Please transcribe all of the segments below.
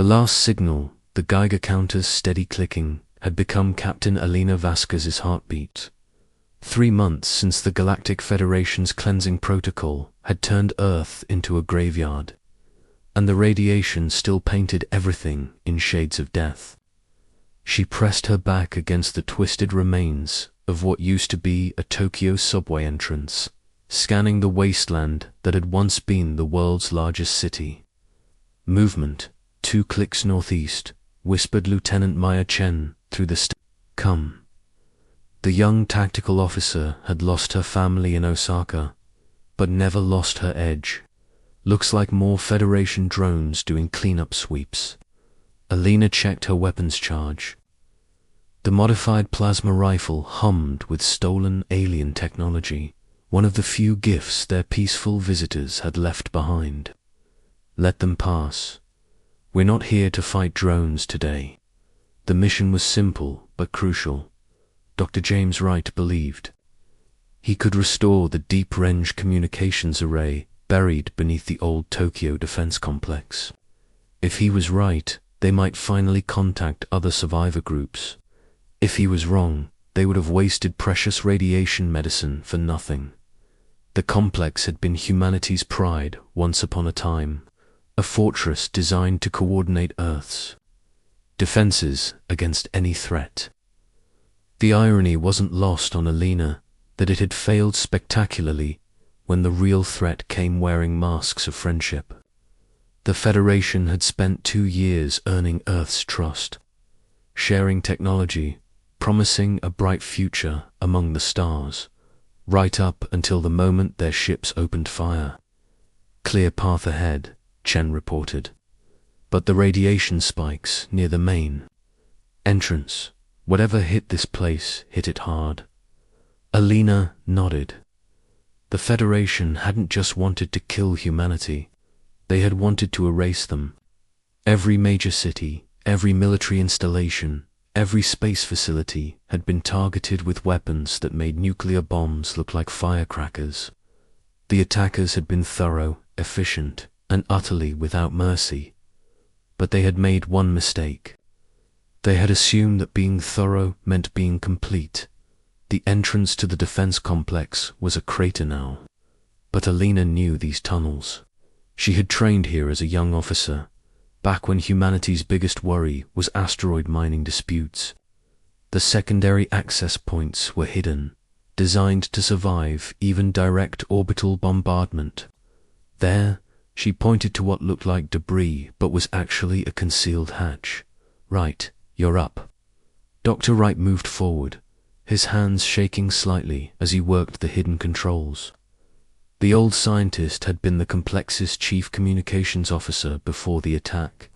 The last signal, the Geiger counter's steady clicking, had become Captain Alina Vasquez's heartbeat. 3 months since the Galactic Federation's cleansing protocol had turned Earth into a graveyard, and the radiation still painted everything in shades of death. She pressed her back against the twisted remains of what used to be a Tokyo subway entrance, scanning the wasteland that had once been the world's largest city. Movement, 2 clicks northeast, whispered Lieutenant Maya Chen through the Come. The young tactical officer had lost her family in Osaka, but never lost her edge. Looks like more Federation drones doing cleanup sweeps. Alina checked her weapons charge. The modified plasma rifle hummed with stolen alien technology, one of the few gifts their peaceful visitors had left behind. Let them pass. We're not here to fight drones today. The mission was simple but crucial. Dr. James Wright believed. He could restore the deep-range communications array buried beneath the old Tokyo defense complex. If he was right, they might finally contact other survivor groups. If he was wrong, they would have wasted precious radiation medicine for nothing. The complex had been humanity's pride once upon a time, a fortress designed to coordinate Earth's defenses against any threat. The irony wasn't lost on Alina that it had failed spectacularly when the real threat came wearing masks of friendship. The Federation had spent 2 years earning Earth's trust, sharing technology, promising a bright future among the stars, right up until the moment their ships opened fire. Clear path ahead, Chen reported. But the radiation spikes near the main entrance, whatever hit this place, hit it hard. Alina nodded. The Federation hadn't just wanted to kill humanity, they had wanted to erase them. Every major city, every military installation, every space facility had been targeted with weapons that made nuclear bombs look like firecrackers. The attackers had been thorough, efficient, and utterly without mercy. But they had made one mistake. They had assumed that being thorough meant being complete. The entrance to the defense complex was a crater now. But Alina knew these tunnels. She had trained here as a young officer, back when humanity's biggest worry was asteroid mining disputes. The secondary access points were hidden, designed to survive even direct orbital bombardment. There, she pointed to what looked like debris but was actually a concealed hatch. Right, you're up. Dr. Wright moved forward, his hands shaking slightly as he worked the hidden controls. The old scientist had been the complex's chief communications officer before the attack.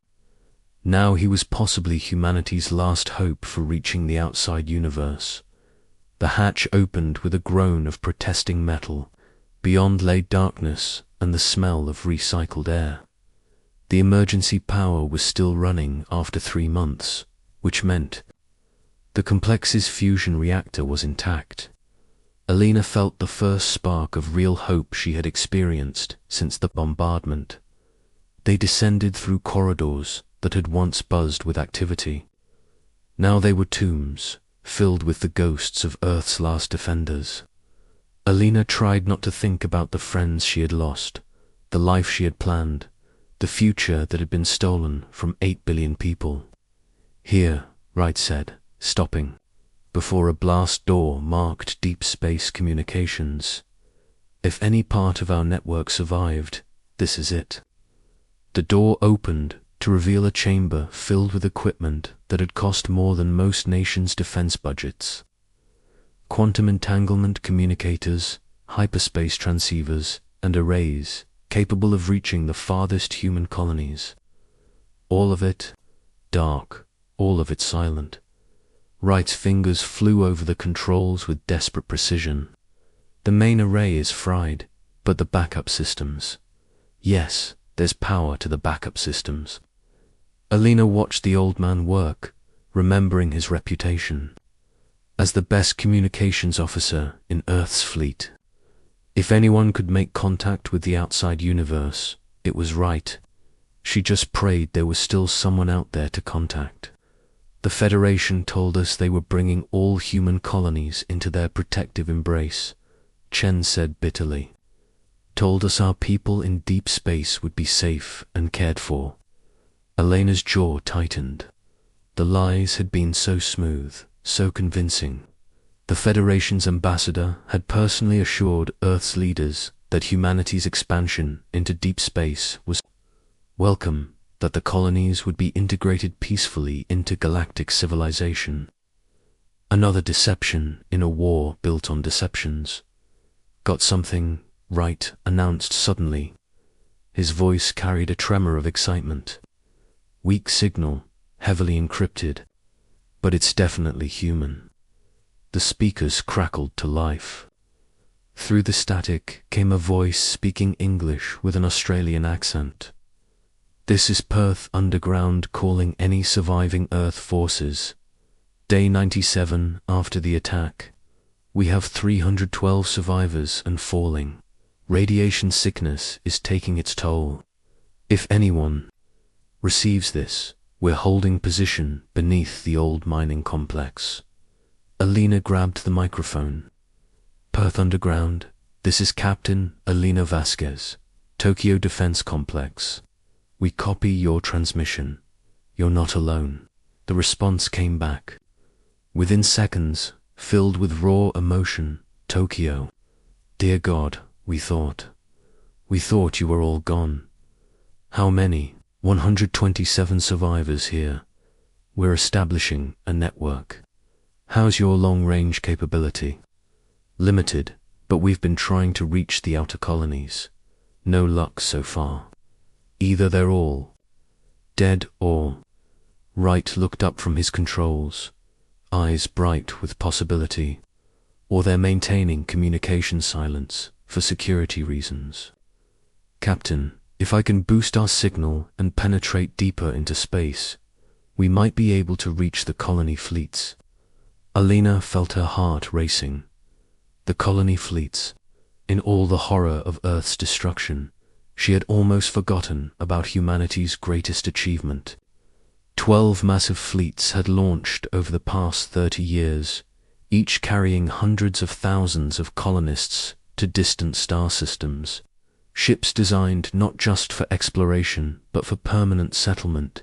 Now he was possibly humanity's last hope for reaching the outside universe. The hatch opened with a groan of protesting metal. Beyond lay darkness and the smell of recycled air. The emergency power was still running after 3 months, which meant the complex's fusion reactor was intact. Alina felt the first spark of real hope she had experienced since the bombardment. They descended through corridors that had once buzzed with activity. Now they were tombs, filled with the ghosts of Earth's last defenders. Alina tried not to think about the friends she had lost, the life she had planned, the future that had been stolen from 8 billion people. Here, Wright said, stopping, before a blast door marked deep space communications. If any part of our network survived, this is it. The door opened to reveal a chamber filled with equipment that had cost more than most nations' defense budgets. Quantum entanglement communicators, hyperspace transceivers, and arrays capable of reaching the farthest human colonies. All of it dark, all of it silent. Wright's fingers flew over the controls with desperate precision. The main array is fried, but the backup systems. Yes, there's power to the backup systems. Alina watched the old man work, remembering his reputation as the best communications officer in Earth's fleet. If anyone could make contact with the outside universe, it was Wright. She just prayed there was still someone out there to contact. The Federation told us they were bringing all human colonies into their protective embrace, Chen said bitterly. Told us our people in deep space would be safe and cared for. Elena's jaw tightened. The lies had been so smooth, so convincing. The Federation's ambassador had personally assured Earth's leaders that humanity's expansion into deep space was welcome, that the colonies would be integrated peacefully into galactic civilization. Another deception in a war built on deceptions. Got something right, announced suddenly. His voice carried a tremor of excitement. Weak signal, heavily encrypted, but it's definitely human. The speakers crackled to life. Through the static came a voice speaking English with an Australian accent. This is Perth Underground calling any surviving Earth forces. Day 97 after the attack. We have 312 survivors and falling. Radiation sickness is taking its toll. If anyone receives this, we're holding position beneath the old mining complex. Alina grabbed the microphone. Perth Underground, this is Captain Alina Vasquez, Tokyo Defense Complex. We copy your transmission. You're not alone. The response came back. Within seconds, filled with raw emotion, Tokyo. Dear God, we thought you were all gone. How many? 127 survivors here. We're establishing a network. How's your long-range capability? Limited, but we've been trying to reach the outer colonies. No luck so far. Either they're all dead or... Wright looked up from his controls, eyes bright with possibility, or they're maintaining communication silence for security reasons. Captain, if I can boost our signal and penetrate deeper into space, we might be able to reach the colony fleets. Alina felt her heart racing. The colony fleets. In all the horror of Earth's destruction, she had almost forgotten about humanity's greatest achievement. 12 massive fleets had launched over the past 30 years, each carrying hundreds of thousands of colonists to distant star systems. Ships designed not just for exploration, but for permanent settlement.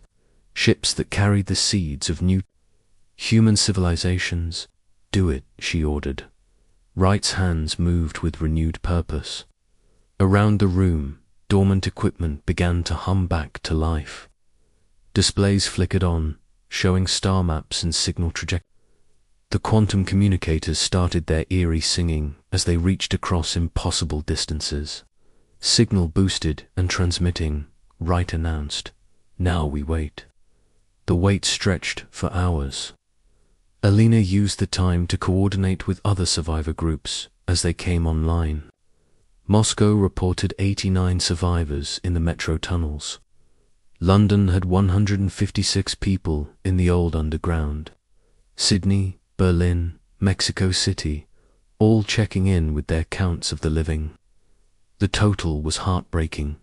Ships that carried the seeds of new human civilizations. Do it, she ordered. Wright's hands moved with renewed purpose. Around the room, dormant equipment began to hum back to life. Displays flickered on, showing star maps and signal trajectories. The quantum communicators started their eerie singing as they reached across impossible distances. Signal boosted and transmitting, Wright announced. Now we wait. The wait stretched for hours. Alina used the time to coordinate with other survivor groups as they came online. Moscow reported 89 survivors in the metro tunnels. London had 156 people in the old underground. Sydney, Berlin, Mexico City, all checking in with their counts of the living. The total was heartbreaking.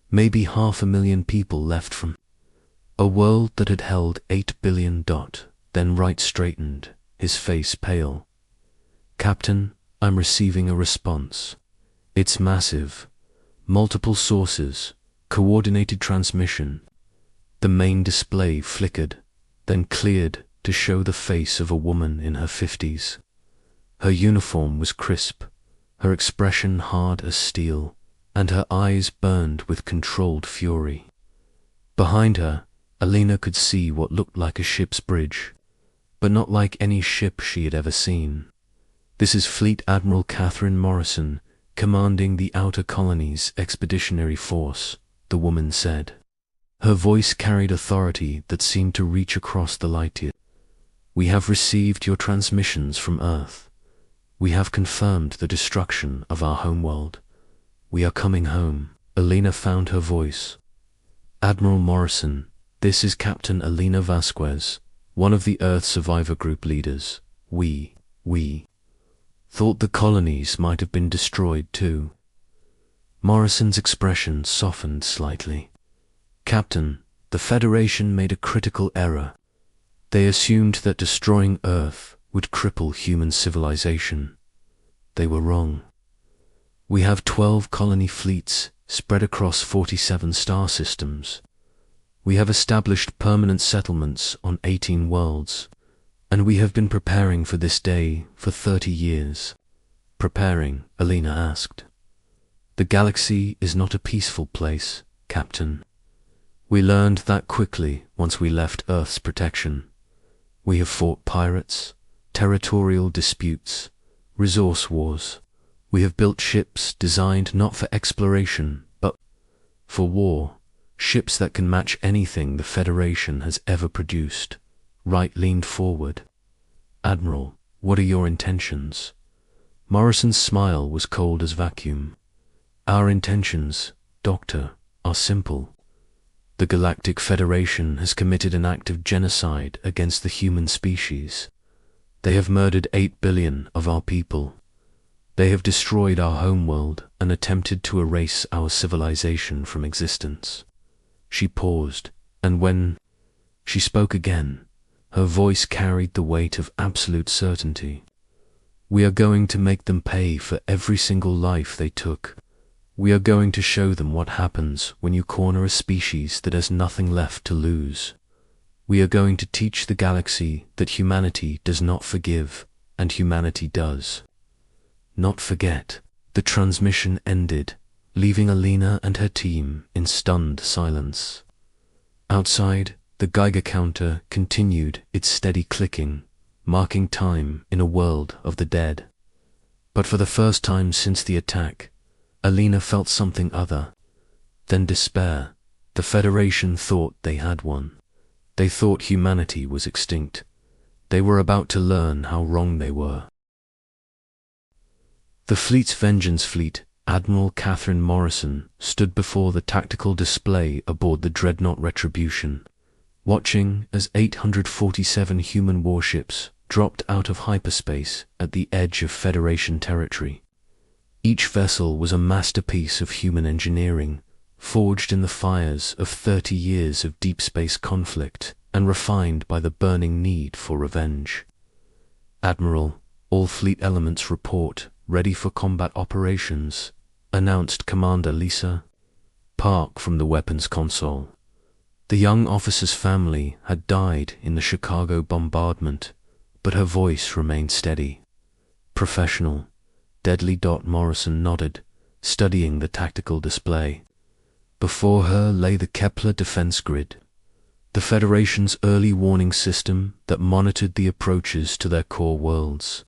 Maybe 500,000 people left from a world that had held 8 billion. Then Wright straightened, his face pale. Captain, I'm receiving a response. It's massive. Multiple sources, coordinated transmission. The main display flickered, then cleared to show the face of a woman in her 50s. Her uniform was crisp, her expression hard as steel, and her eyes burned with controlled fury. Behind her, Alina could see what looked like a ship's bridge, but not like any ship she had ever seen. This is Fleet Admiral Catherine Morrison, commanding the Outer Colonies Expeditionary Force, the woman said. Her voice carried authority that seemed to reach across the light years. We have received your transmissions from Earth. We have confirmed the destruction of our homeworld. We are coming home. Alina found her voice. Admiral Morrison, this is Captain Alina Vasquez, one of the Earth Survivor Group leaders. We thought the colonies might have been destroyed too. Morrison's expression softened slightly. Captain, the Federation made a critical error. They assumed that destroying Earth would cripple human civilization. They were wrong. We have 12 colony fleets spread across 47 star systems. We have established permanent settlements on 18 worlds, and we have been preparing for this day for 30 years. Preparing, Alina asked. The galaxy is not a peaceful place, Captain. We learned that quickly once we left Earth's protection. We have fought pirates, territorial disputes, resource wars. We have built ships designed not for exploration, but for war. Ships that can match anything the Federation has ever produced. Wright leaned forward. Admiral, what are your intentions? Morrison's smile was cold as vacuum. Our intentions, Doctor, are simple. The Galactic Federation has committed an act of genocide against the human species. They have murdered 8 billion of our people. They have destroyed our homeworld and attempted to erase our civilization from existence. She paused, and when she spoke again, her voice carried the weight of absolute certainty. We are going to make them pay for every single life they took. We are going to show them what happens when you corner a species that has nothing left to lose. We are going to teach the galaxy that humanity does not forgive, and humanity does not forget. The transmission ended, leaving Alina and her team in stunned silence. Outside, the Geiger counter continued its steady clicking, marking time in a world of the dead. But for the first time since the attack, Alina felt something other than despair. The Federation thought they had won. They thought humanity was extinct. They were about to learn how wrong they were. The fleet's vengeance fleet, Admiral Catherine Morrison, stood before the tactical display aboard the dreadnought Retribution, watching as 847 human warships dropped out of hyperspace at the edge of Federation territory. Each vessel was a masterpiece of human engineering, forged in the fires of 30 years of deep space conflict and refined by the burning need for revenge. Admiral, all fleet elements report, ready for combat operations, announced Commander Lisa Park from the weapons console. The young officer's family had died in the Chicago bombardment, but her voice remained steady. Professional, deadly. Morrison nodded, studying the tactical display. Before her lay the Kepler defense grid, the Federation's early warning system that monitored the approaches to their core worlds.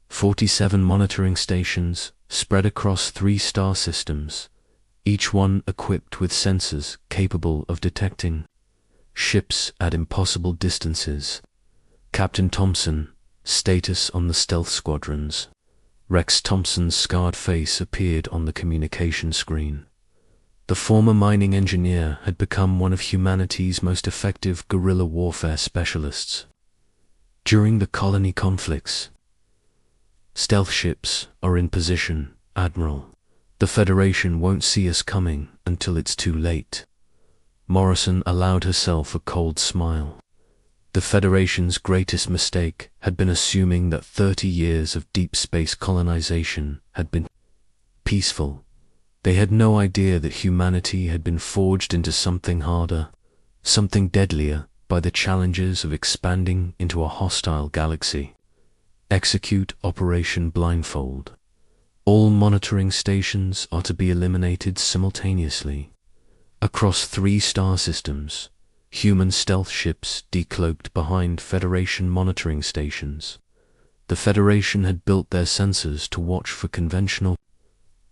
47 monitoring stations spread across 3 star systems, each one equipped with sensors capable of detecting ships at impossible distances. Captain Thompson, status on the stealth squadrons. Rex Thompson's scarred face appeared on the communication screen. The former mining engineer had become one of humanity's most effective guerrilla warfare specialists. During the colony conflicts, stealth ships are in position, Admiral. The Federation won't see us coming until it's too late. Morrison allowed herself a cold smile. The Federation's greatest mistake had been assuming that 30 years of deep space colonization had been peaceful. They had no idea that humanity had been forged into something harder, something deadlier, by the challenges of expanding into a hostile galaxy. Execute Operation Blindfold. All monitoring stations are to be eliminated simultaneously. Across 3 star systems, human stealth ships decloaked behind Federation monitoring stations. The Federation had built their sensors to watch for conventional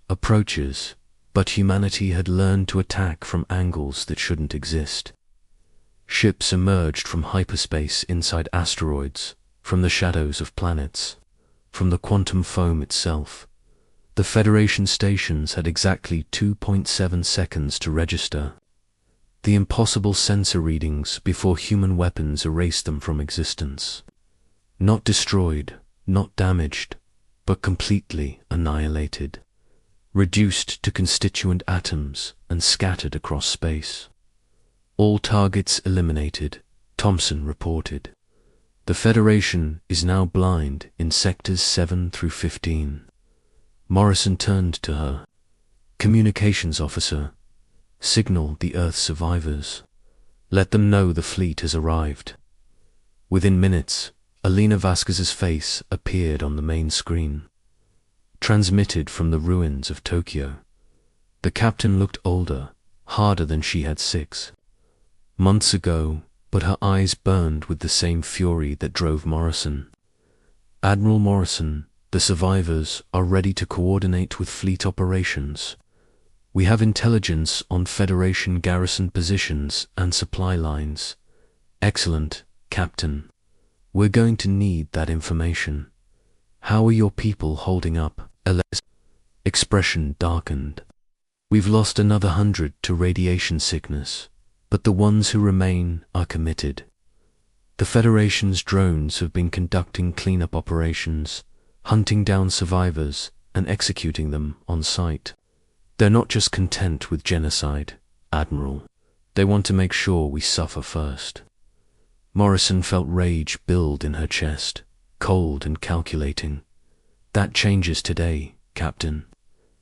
approaches, but humanity had learned to attack from angles that shouldn't exist. Ships emerged from hyperspace inside asteroids, from the shadows of planets, from the quantum foam itself. The Federation stations had exactly 2.7 seconds to register the impossible sensor readings before human weapons erased them from existence. Not destroyed, not damaged, but completely annihilated, reduced to constituent atoms and scattered across space. All targets eliminated, Thompson reported. The Federation is now blind in sectors 7 through 15. Morrison turned to her. Communications officer, signal the Earth survivors. Let them know the fleet has arrived. Within minutes, Alina Vasquez's face appeared on the main screen. Transmitted from the ruins of Tokyo. The captain looked older, harder than she had 6 months ago, but her eyes burned with the same fury that drove Morrison. Admiral Morrison, the survivors are ready to coordinate with fleet operations. We have intelligence on Federation garrison positions and supply lines. Excellent, Captain. We're going to need that information. How are your people holding up? Alessa's expression darkened. We've lost another 100 to radiation sickness, but the ones who remain are committed. The Federation's drones have been conducting cleanup operations, hunting down survivors and executing them on sight. They're not just content with genocide, Admiral. They want to make sure we suffer first. Morrison felt rage build in her chest, cold and calculating. That changes today, Captain.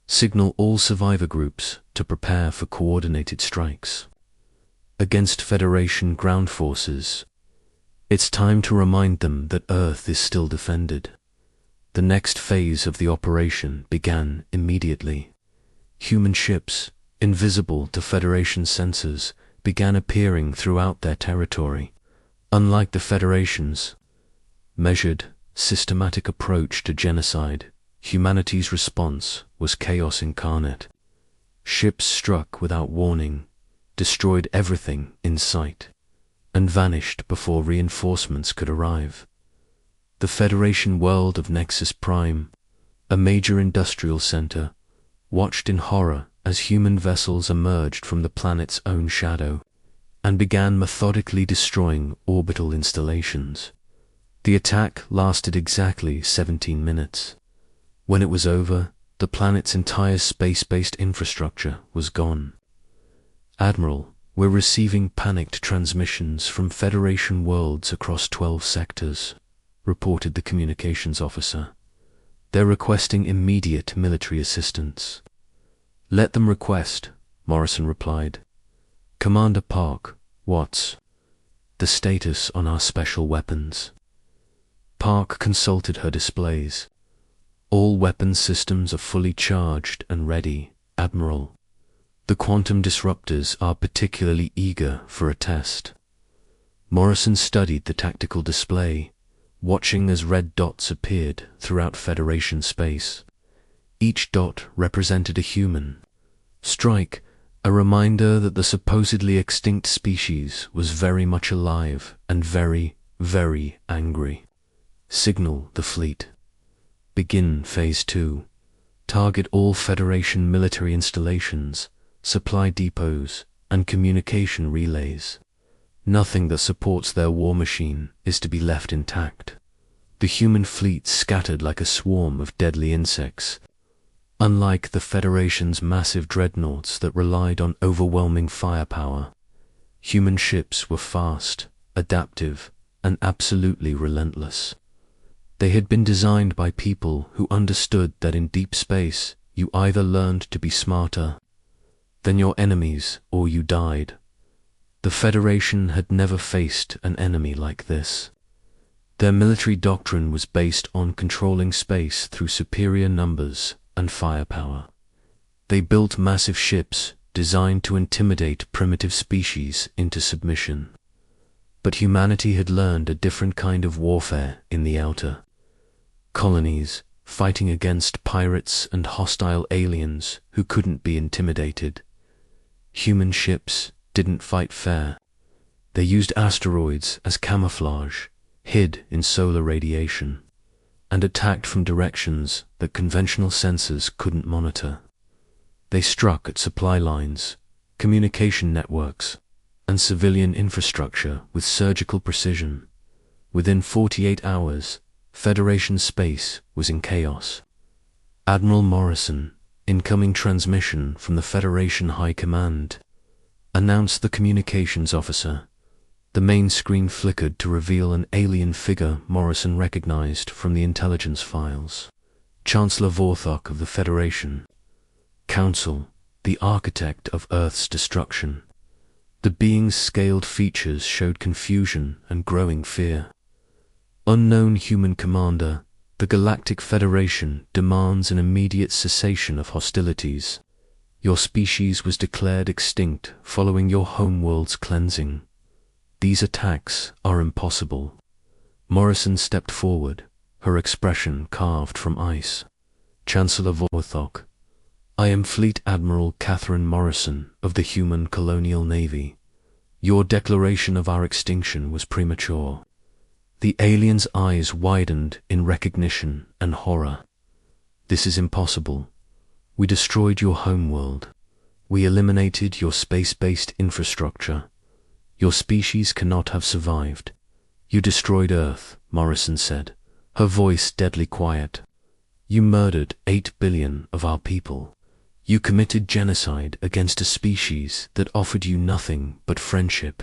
Signal all survivor groups to prepare for coordinated strikes against Federation ground forces. It's time to remind them that Earth is still defended. The next phase of the operation began immediately. Human ships, invisible to Federation sensors, began appearing throughout their territory. Unlike the Federation's measured, systematic approach to genocide, humanity's response was chaos incarnate. Ships struck without warning, destroyed everything in sight, and vanished before reinforcements could arrive. The Federation world of Nexus Prime, a major industrial center, watched in horror as human vessels emerged from the planet's own shadow and began methodically destroying orbital installations. The attack lasted exactly 17 minutes. When it was over, the planet's entire space-based infrastructure was gone. Admiral, we're receiving panicked transmissions from Federation worlds across 12 sectors, reported the communications officer. They're requesting immediate military assistance. Let them request, Morrison replied. Commander Park, what's the status on our special weapons? Park consulted her displays. All weapons systems are fully charged and ready, Admiral. The quantum disruptors are particularly eager for a test. Morrison studied the tactical display, watching as red dots appeared throughout Federation space. Each dot represented a human. Strike, a reminder that the supposedly extinct species was very much alive and very, very angry. Signal the fleet. Begin Phase 2. Target all Federation military installations, supply depots, and communication relays. Nothing that supports their war machine is to be left intact. The human fleet scattered like a swarm of deadly insects. Unlike the Federation's massive dreadnoughts that relied on overwhelming firepower, human ships were fast, adaptive, and absolutely relentless. They had been designed by people who understood that in deep space you either learned to be smarter than your enemies or you died. The Federation had never faced an enemy like this. Their military doctrine was based on controlling space through superior numbers and firepower. They built massive ships designed to intimidate primitive species into submission. But humanity had learned a different kind of warfare in the outer colonies, fighting against pirates and hostile aliens who couldn't be intimidated. Human ships didn't fight fair. They used asteroids as camouflage, hid in solar radiation, and attacked from directions that conventional sensors couldn't monitor. They struck at supply lines, communication networks, and civilian infrastructure with surgical precision. Within 48 hours, Federation space was in chaos. Admiral Morrison, incoming transmission from the Federation High Command. announced the communications officer. The main screen flickered to reveal an alien figure Morrison recognized from the intelligence files. Chancellor Vorthok of the Federation. Council, the architect of Earth's destruction. The being's scaled features showed confusion and growing fear. Unknown human commander, the Galactic Federation demands an immediate cessation of hostilities. Your species was declared extinct following your homeworld's cleansing. These attacks are impossible. Morrison stepped forward, her expression carved from ice. Chancellor Vorthok, I am Fleet Admiral Catherine Morrison of the Human Colonial Navy. Your declaration of our extinction was premature. The alien's eyes widened in recognition and horror. This is impossible. We destroyed your homeworld. We eliminated your space-based infrastructure. Your species cannot have survived. You destroyed Earth, Morrison said, her voice deadly quiet. You murdered 8 billion of our people. You committed genocide against a species that offered you nothing but friendship.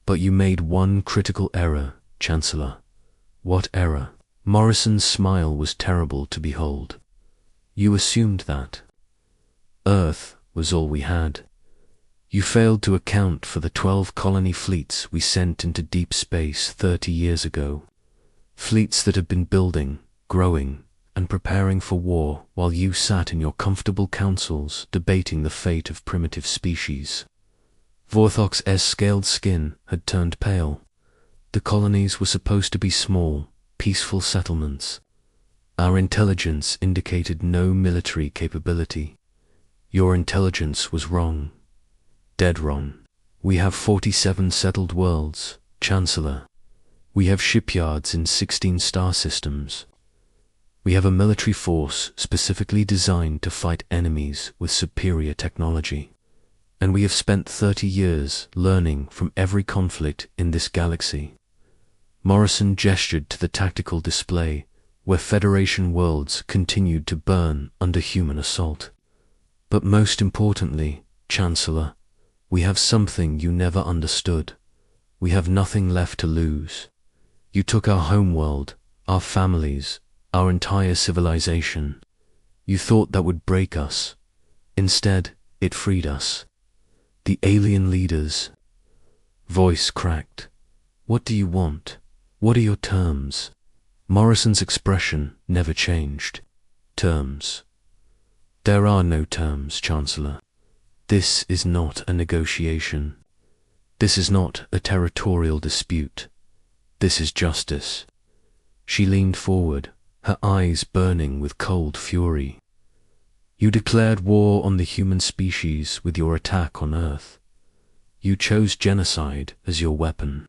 But you made one critical error, Chancellor. What error? Morrison's smile was terrible to behold. You assumed that Earth was all we had. You failed to account for the 12 colony fleets we sent into deep space 30 years ago. Fleets that had been building, growing, and preparing for war while you sat in your comfortable councils debating the fate of primitive species. Vorthok's S-scaled skin had turned pale. The colonies were supposed to be small, peaceful settlements. Our intelligence indicated no military capability. Your intelligence was wrong. Dead wrong. We have 47 settled worlds, Chancellor. We have shipyards in 16 star systems. We have a military force specifically designed to fight enemies with superior technology. And we have spent 30 years learning from every conflict in this galaxy. Morrison gestured to the tactical display, where Federation worlds continued to burn under human assault. But most importantly, Chancellor, we have something you never understood. We have nothing left to lose. You took our homeworld, our families, our entire civilization. You thought that would break us. Instead, it freed us. The alien leaders. Voice cracked. What do you want? What are your terms? Morrison's expression never changed. Terms. There are no terms, Chancellor. This is not a negotiation. This is not a territorial dispute. This is justice. She leaned forward, her eyes burning with cold fury. You declared war on the human species with your attack on Earth. You chose genocide as your weapon.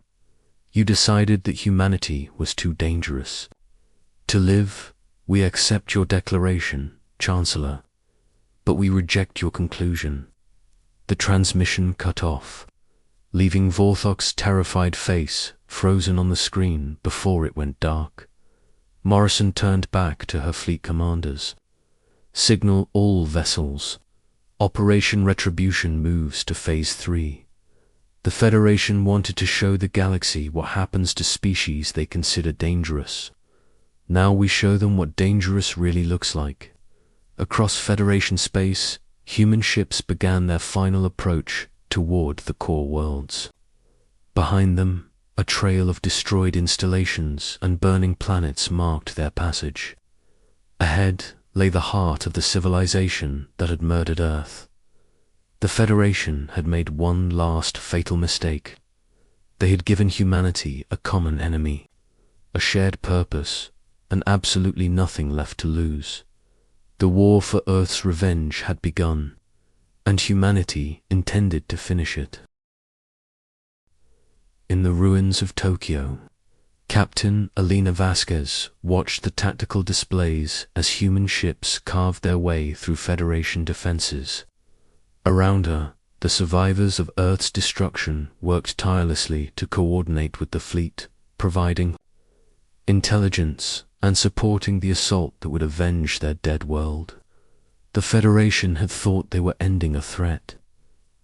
You decided that humanity was too dangerous. To live, we accept your declaration, Chancellor, but we reject your conclusion. The transmission cut off, leaving Vorthok's terrified face frozen on the screen before it went dark. Morrison turned back to her fleet commanders. Signal all vessels. Operation Retribution moves to Phase 3. The Federation wanted to show the galaxy what happens to species they consider dangerous. Now we show them what dangerous really looks like. Across Federation space, human ships began their final approach toward the core worlds. Behind them, a trail of destroyed installations and burning planets marked their passage. Ahead lay the heart of the civilization that had murdered Earth. The Federation had made one last fatal mistake. They had given humanity a common enemy, a shared purpose, and absolutely nothing left to lose. The war for Earth's revenge had begun, and humanity intended to finish it. In the ruins of Tokyo, Captain Alina Vasquez watched the tactical displays as human ships carved their way through Federation defenses. Around her, the survivors of Earth's destruction worked tirelessly to coordinate with the fleet, providing intelligence and supporting the assault that would avenge their dead world. The Federation had thought they were ending a threat.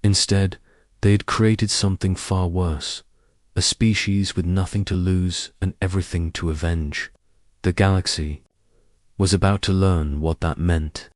Instead, They had created something far worse, a species with nothing to lose and everything to avenge. The galaxy was about to learn what that meant.